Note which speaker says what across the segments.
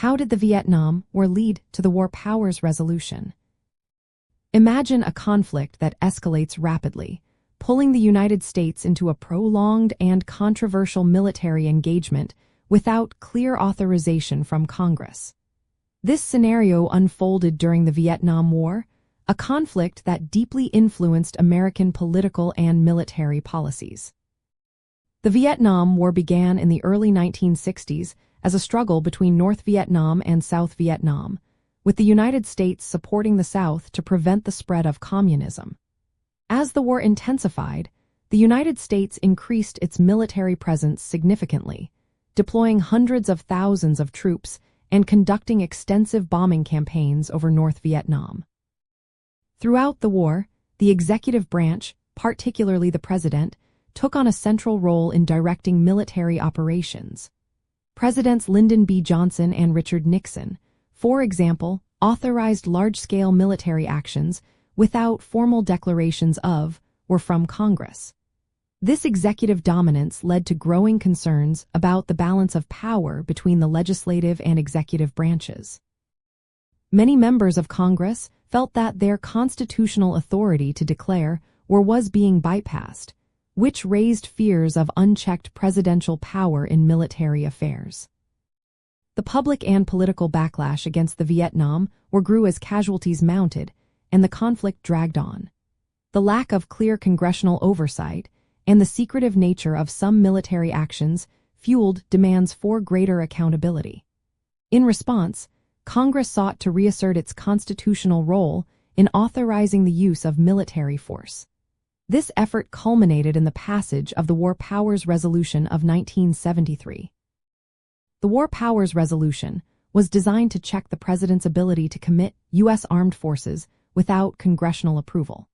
Speaker 1: How did the Vietnam War lead to the War Powers Resolution? Imagine a conflict that escalates rapidly, pulling the United States into a prolonged and controversial military engagement without clear authorization from Congress. This scenario unfolded during the Vietnam War, a conflict that deeply influenced American political and military policies. The Vietnam War began in the early 1960s as a struggle between North Vietnam and South Vietnam, with the United States supporting the South to prevent the spread of communism. As the war intensified, the United States increased its military presence significantly, deploying hundreds of thousands of troops and conducting extensive bombing campaigns over North Vietnam. Throughout the war, the executive branch, particularly the president, took on a central role in directing military operations. Presidents Lyndon B. Johnson and Richard Nixon, for example, authorized large-scale military actions without formal declarations of or from Congress. This executive dominance led to growing concerns about the balance of power between the legislative and executive branches. Many members of Congress felt that their constitutional authority to declare war was being bypassed, which raised fears of unchecked presidential power in military affairs. The public and political backlash against the Vietnam War grew as casualties mounted and the conflict dragged on. The lack of clear congressional oversight and the secretive nature of some military actions fueled demands for greater accountability. In response, Congress sought to reassert its constitutional role in authorizing the use of military force. This effort culminated in the passage of the War Powers Resolution of 1973. The War Powers Resolution was designed to check the president's ability to commit U.S. armed forces without congressional approval.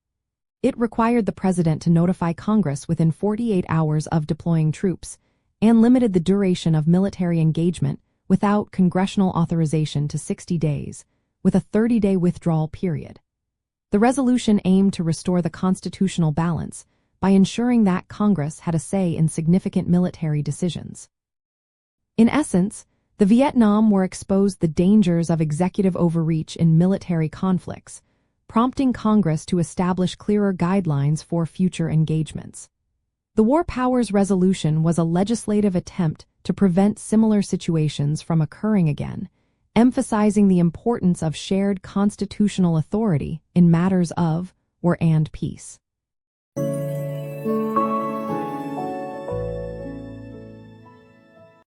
Speaker 1: It required the president to notify Congress within 48 hours of deploying troops and limited the duration of military engagement without congressional authorization to 60 days, with a 30-day withdrawal period. The resolution aimed to restore the constitutional balance by ensuring that Congress had a say in significant military decisions. In essence, the Vietnam War exposed the dangers of executive overreach in military conflicts, prompting Congress to establish clearer guidelines for future engagements. The War Powers Resolution was a legislative attempt to prevent similar situations from occurring again, emphasizing the importance of shared constitutional authority in matters of war and peace.